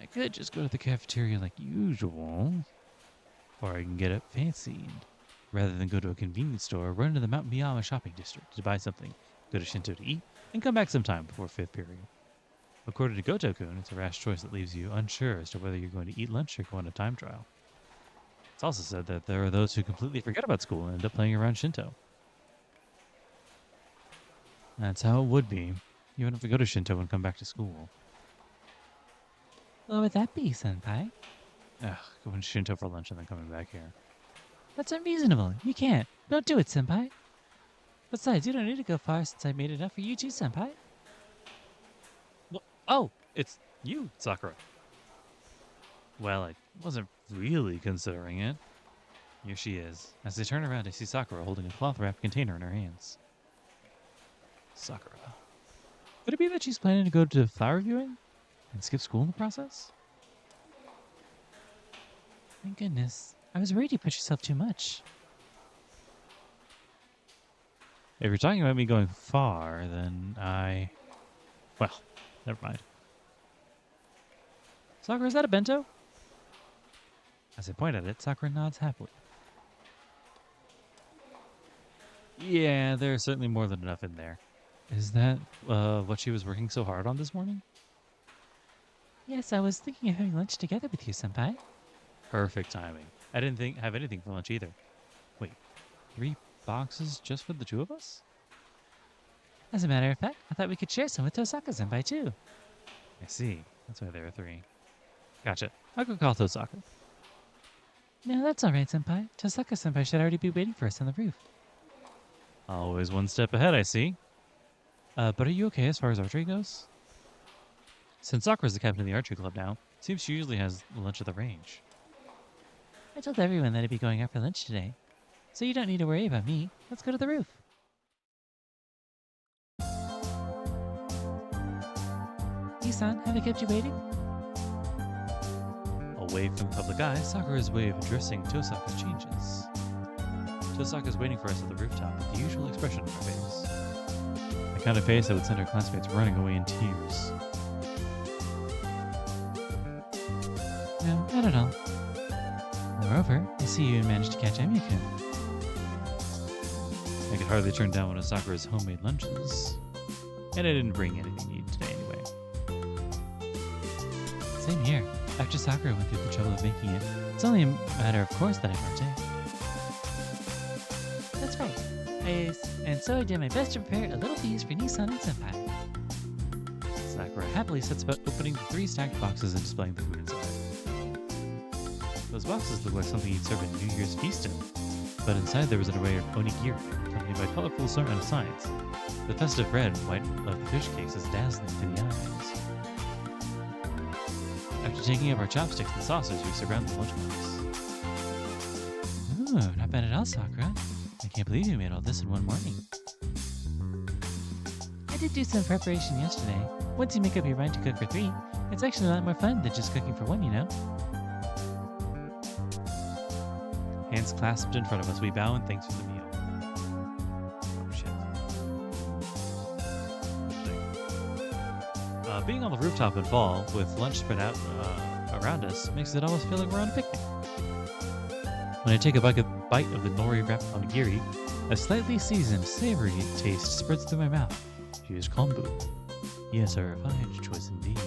I could just go to the cafeteria like usual, or I can get up fancied. Rather than go to a convenience store or run to the Mount Miyama shopping district to buy something, go to Shinto to eat, and come back sometime before 5th period. According to Goto-kun, it's a rash choice that leaves you unsure as to whether you're going to eat lunch or go on a time trial. It's also said that there are those who completely forget about school and end up playing around Shinto. That's how it would be. You would have to go to Shinto and come back to school. What would that be, senpai? Ugh, going to Shinto for lunch and then coming back here. That's unreasonable. You can't. Don't do it, senpai. Besides, you don't need to go far since I made enough for you too, senpai. Well, oh, it's you, Sakura. Well, I wasn't really considering it. Here she is. As I turn around, I see Sakura holding a cloth-wrapped container in her hands. Sakura. Could it be that she's planning to go to flower viewing and skip school in the process? Thank goodness. I was worried you pushed yourself too much. If you're talking about me going far, then well, never mind. Sakura, is that a bento? As I point at it, Sakura nods happily. Yeah, there's certainly more than enough in there. Is that what she was working so hard on this morning? Yes, I was thinking of having lunch together with you, Senpai. Perfect timing. I didn't have anything for lunch either. Wait, 3 boxes just for the 2 of us? As a matter of fact, I thought we could share some with Tosaka Senpai too. I see. That's why there are 3. Gotcha. I'll go call Tosaka. No, that's all right, Senpai. Tosaka Senpai should already be waiting for us on the roof. Always one step ahead, I see. But are you okay as far as archery goes? Since Sakura's the captain of the archery club now, it seems she usually has lunch at the range. I told everyone that I'd be going out for lunch today. So you don't need to worry about me. Let's go to the roof. Isan, have I kept you waiting? Away from public eye, Sakura's way of addressing Tosaka changes. Tosaka's waiting for us at the rooftop with the usual expression on her face. The kind of face that would send her classmates running away in tears. No, not at all. Moreover, I see you managed to catch Amiku. I could hardly turn down one of Sakura's homemade lunches. And I didn't bring anything to eat today anyway. Same here. After Sakura went through the trouble of making it, it's only a matter of course that I partake. That's right. And so I did my best to prepare a little feast for Nisan and Senpai. Sakura happily sets about opening the 3 stacked boxes and displaying the food inside. Those boxes look like something you'd serve a New Year's feast in, but inside there was an array of onigiri, accompanied by colorful assortment of sides. The festive red and white of the fish cakes is dazzling to the eyes. After taking up our chopsticks and saucers, we surround the lunchbox. Ooh, not bad at all, Sakura. I can't believe you made all this in one morning. I did do some preparation yesterday. Once you make up your mind to cook for 3, it's actually a lot more fun than just cooking for 1, you know? Hands clasped in front of us, we bow in thanks for the meal. Oh, shit. Being on the rooftop in fall, with lunch spread out around us, makes it almost feel like we're on a picnic. When I take a bite of the nori-wrapped onigiri, a slightly seasoned, savory taste spreads through my mouth. Here's kombu. Yes, a refined choice indeed.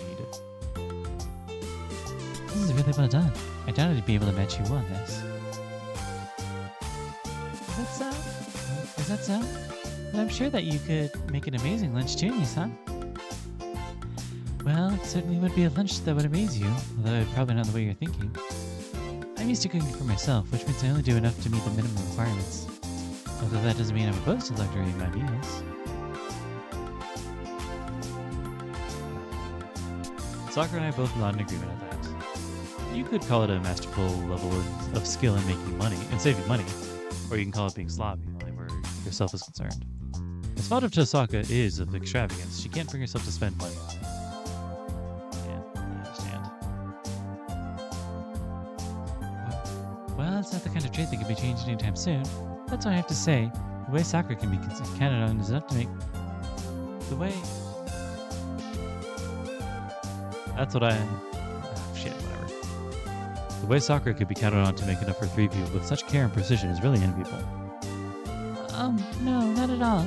This is really well done. I doubt I'd be able to match you on this. Is that so? But I'm sure that you could make an amazing lunch too, Nisan. Well, it certainly would be a lunch that would amaze you, although probably not the way you're thinking. I'm used to cooking for myself, which means I only do enough to meet the minimum requirements. Although that doesn't mean I'm opposed to luxury in my meals. Sakura and I both nod in agreement at that. You could call it a masterful level of skill in making money and saving money, or you can call it being sloppy, where yourself is concerned. The fault of Tosaka is of extravagance. She can't bring herself to spend money on it. Yeah, I understand. Well, it's not the kind of trait that can be changed anytime soon. That's all I have to say. The way Sakura can be counted on is enough to make... The way... That's what I... Oh, shit, whatever. The way Sakura could be counted on to make enough for 3 people with such care and precision is really enviable. No, not at all.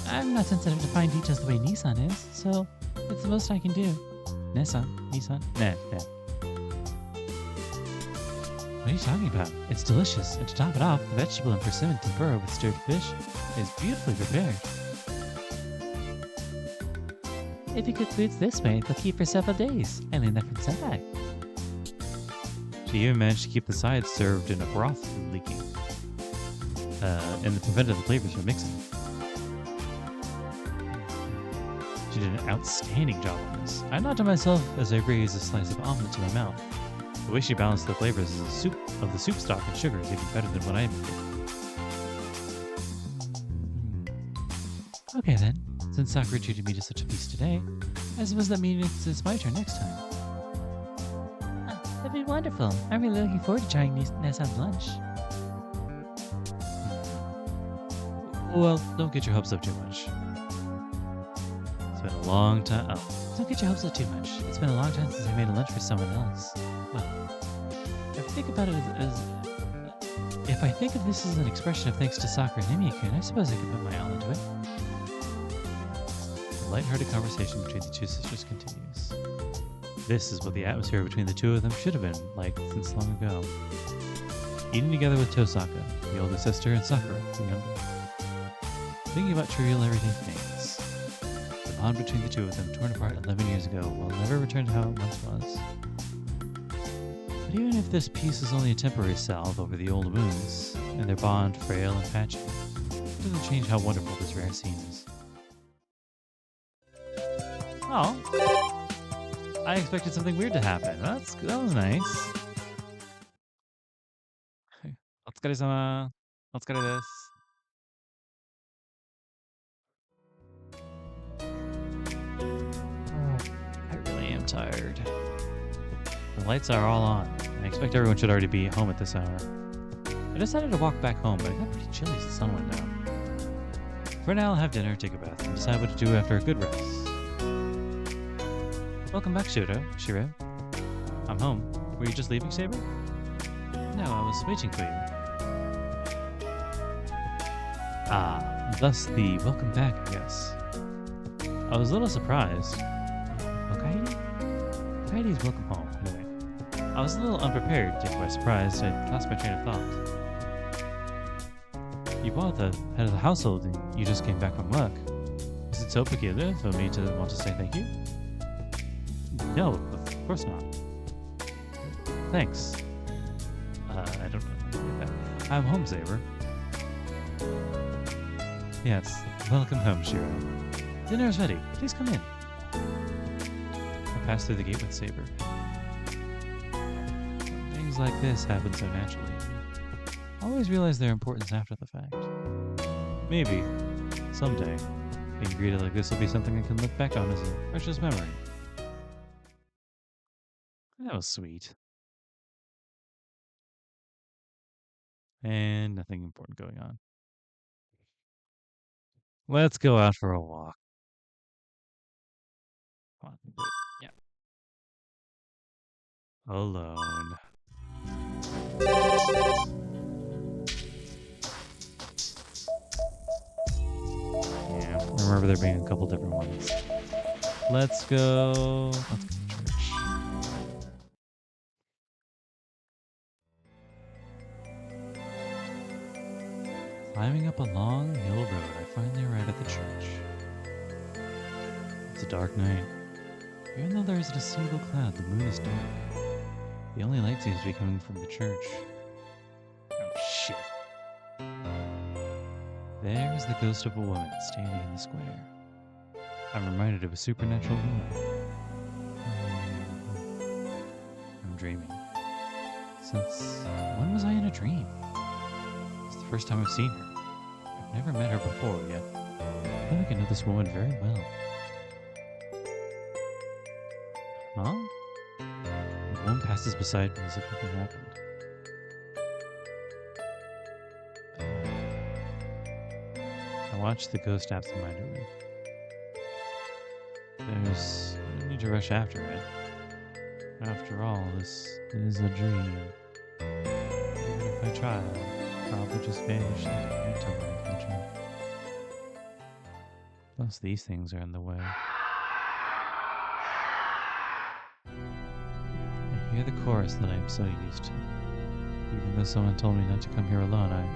I'm not sensitive to fine details the way Nisan is, so it's the most I can do. Nisan? Nah. What are you talking about? It's delicious, and to top it off, the vegetable and persimmon tempura with stirred fish is beautifully prepared. If you cook foods this way, they'll keep for several days. I learned that from Senpai. She even managed to keep the sides served in a broth from leaking. And prevented the flavors from mixing. She did an outstanding job on this. I nod to myself as I raise a slice of omelet to my mouth. The way she balanced the flavors is a of the soup stock and sugar is even better than what I made. Okay then, since Sakura treated me to such a feast today, I suppose that means it's my turn next time. That'd be wonderful. I'm really looking forward to trying Nesan's lunch. Well, don't get your hopes up too much. It's been a long time. Oh, Don't get your hopes up too much. It's been a long time since I made a lunch for someone else. well. If I think about it if I think of this as an expression of thanks to Sakura and Rimikun, I suppose I could put my all into it. The lighthearted conversation between the two sisters continues. This is what the atmosphere between the two of them should have been like since long ago. Eating together with Tosaka, the older sister, and Sakura, the younger. Thinking about trivial everyday things. The bond between the two of them, torn apart 11 years ago, will never return to how it once was. But even if this peace is only a temporary salve over the old wounds, and their bond frail and patchy, it doesn't change how wonderful this rare scene is. Oh. I expected something weird to happen. That was nice. Otsukare-sama. Otsukare desu. I really am tired. The lights are all on. I expect everyone should already be home at this hour. I decided to walk back home, but it got pretty chilly as the sun went down. For now, I'll have dinner, take a bath, and decide what to do after a good rest. Welcome back, Shirou. I'm home. Were you just leaving, Saber? No, I was waiting for you. Ah, thus the welcome back, I guess. I was a little surprised. Okaidi's welcome home, anyway. I was a little unprepared, taken by surprise. I lost my train of thought. You are the head of the household and you just came back from work. Is it so peculiar for me to want to say thank you? No, of course not. Thanks. I don't know that. I'm home, Saber. Yes, welcome home, Shirou. Dinner is ready. Please come in. I passed through the gate with Saber. Things like this happen so naturally. I always realize their importance after the fact. Maybe, someday, being greeted like this will be something I can look back on as a precious memory. That was sweet. And nothing important going on. Let's go out for a walk. Come on, do it. Yeah. Alone. Yeah, I remember there being a couple different ones. Let's go to church. Climbing up a long hill road, I finally arrive at the church. It's a dark night. Even though there isn't a single cloud, the moon is dark. The only light seems to be coming from the church. Oh, shit. There is the ghost of a woman standing in the square. I'm reminded of a supernatural woman. I'm dreaming. Since when was I in a dream? It's the first time I've seen her. I've never met her before, yet I feel like I know this woman very well. Huh? The woman passes beside me as if nothing happened. I watch the ghost absentmindedly. There's no need to rush after it. After all, this is a dream. Even if I try, I'll probably just vanish like a phantom when I catch up. Plus, these things are in the way. I hear the chorus that I am so used to. Even though someone told me not to come here alone, I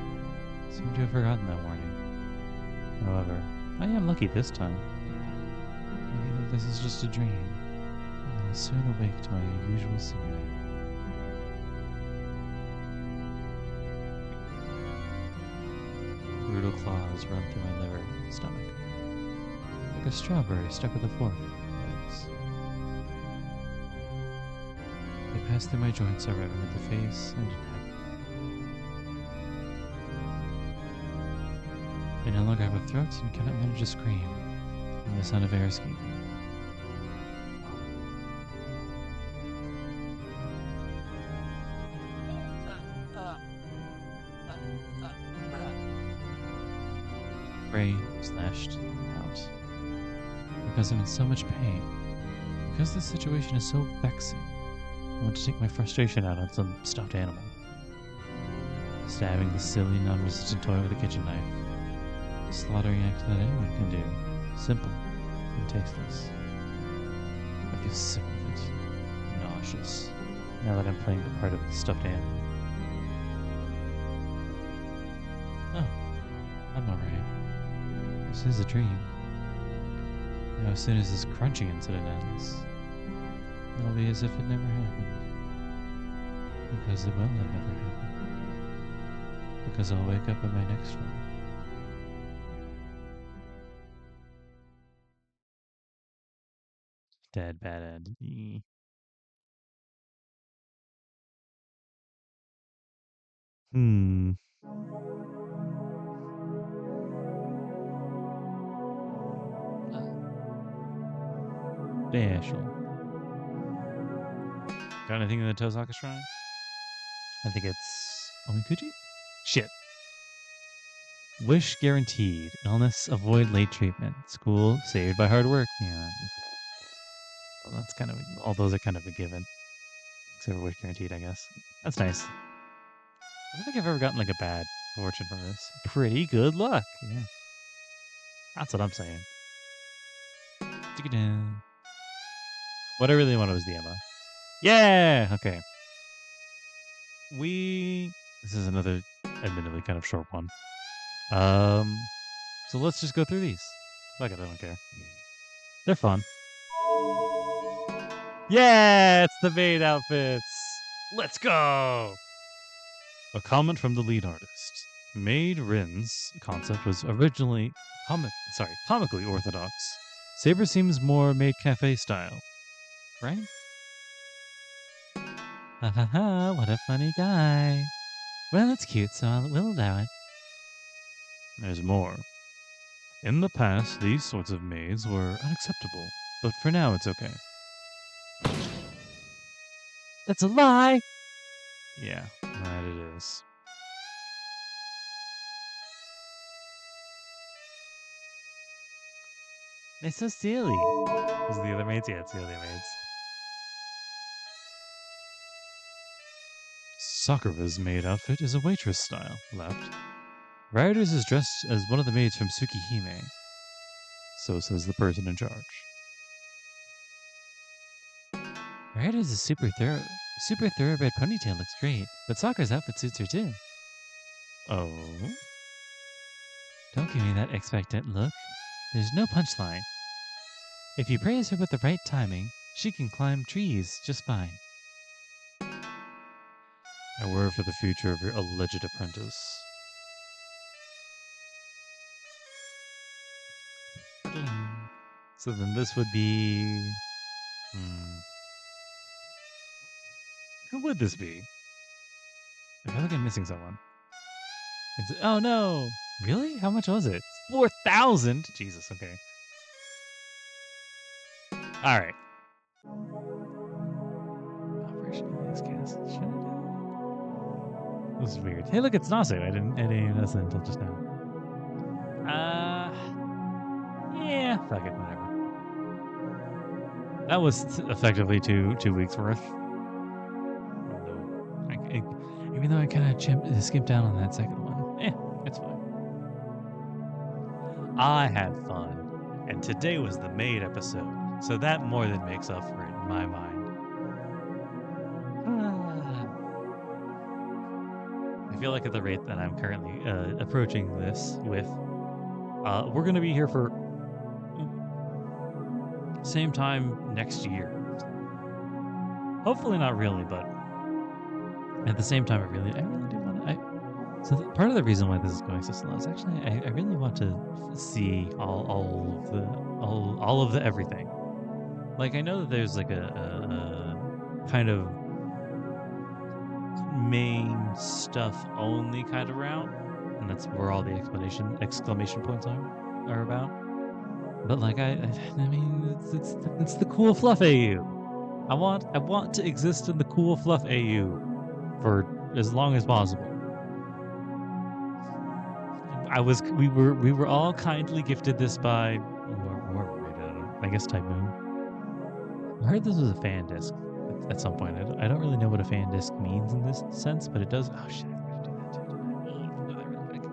seem to have forgotten that warning. However, I am lucky this time. Maybe this is just a dream, and I'll soon awake to my usual scenery. Brutal claws run through my liver and stomach, like a strawberry stuck with a fork. They pass through my joints, arriving at the face and neck. longer have a throat and cannot manage to scream. I'm the son of air escaping. Brain slashed out. Because I'm in so much pain. Because this situation is so vexing. I want to take my frustration out on some stuffed animal. Stabbing the silly, non-resistant toy with a kitchen knife. A slaughtering act that anyone can do. Simple and tasteless. I feel sick with it. Nauseous. Now that I'm playing the part of the stuffed animal. Oh, I'm alright. This is a dream. Now as soon as this crunchy incident ends, it'll be as if it never happened. Because it will have never happened. Because I'll wake up in my next one. Dad, bad end. Hmm. Dashel. Got anything in the Tozaka Shrine? I think it's Omikuji? Shit. Wish guaranteed. Illness, avoid late treatment. School, saved by hard work. Yeah. Well, that's kind of, all those are kind of a given. Except for wish guaranteed, I guess. That's nice. I don't think I've ever gotten like a bad fortune from this. Pretty good luck. Yeah. That's what I'm saying. What I really wanted was the Emma. Yeah! Okay. This is another admittedly kind of short one. So let's just go through these. Fuck it, I don't care. They're fun. Yeah, it's the maid outfits. Let's go. A comment from the lead artist. Maid Rin's concept was originally comically orthodox. Saber seems more maid cafe style, right? Ha ha ha! What a funny guy. Well, it's cute, so we'll allow it. There's more. In the past, these sorts of maids were unacceptable, but for now it's okay. That's a lie! Yeah, that it is. They're so silly. Those are the other maids? Yeah, it's the other maids. Sakura's maid outfit is a waitress style, left. Rioters is dressed as one of the maids from Tsukihime. So says the person in charge. Rioters is super thoroughbred ponytail looks great, but Sakura's outfit suits her too. Oh? Don't give me that expectant look. There's no punchline. If you praise her with the right timing, she can climb trees just fine. I worry for the future of your alleged apprentice. So then this would be... Who would this be? I feel like I'm missing someone. Oh no! Really? How much was it? 4,000? Jesus, okay. Alright. Operation Police Cast. Should I do it? This is weird. Hey, look, it's Nasu. I didn't even notice it until just now. Yeah, fuck it, whatever. That was effectively two weeks worth. Even though I kind of skipped down on that second one. It's fine. I had fun, and today was the maid episode, so that more than makes up for it in my mind. I feel like at the rate that I'm currently approaching this with, we're going to be here for same time next year. Hopefully not really, but at the same time, I really do want to. So part of the reason why this is going so slow is actually I really want to see all of the everything. Like I know that there's like a kind of main stuff only kind of route, and that's where all the exclamation points are about. But like I mean, it's the cool fluff AU. I want to exist in the cool fluff AU for as long as possible. We were all kindly gifted this by I guess Type Moon. I heard this was a fan disc at some point. I don't really know what a fan disc means in this sense, but it does. Oh shit! I forgot to do that too. Did I really quick?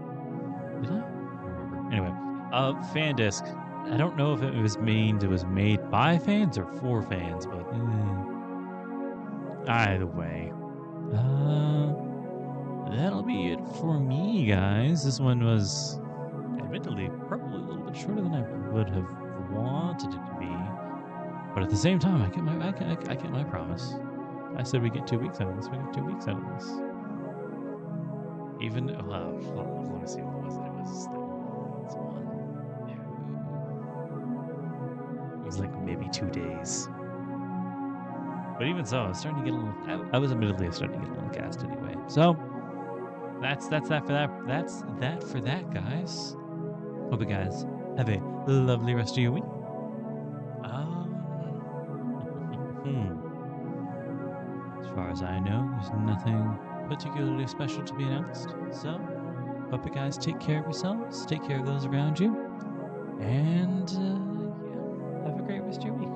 Did I? I don't remember. Anyway, fan disc. I don't know if it was made by fans or for fans, but either way, that'll be it for me, guys. This one was, admittedly, probably a little bit shorter than I would have wanted it to be, but at the same time, I get my promise. I said we get 2 weeks out of this. We got 2 weeks out of this. Even hold on, let me see what was it. It was like 1, 2. It was like maybe 2 days. But even so, I was starting to get a little. I was admittedly starting to get a little gassed anyway. So that's that for that. That's that for that, guys. Hope you guys have a lovely rest of your week. As far as I know, there's nothing particularly special to be announced. So hope you guys take care of yourselves, take care of those around you, and have a great rest of your week.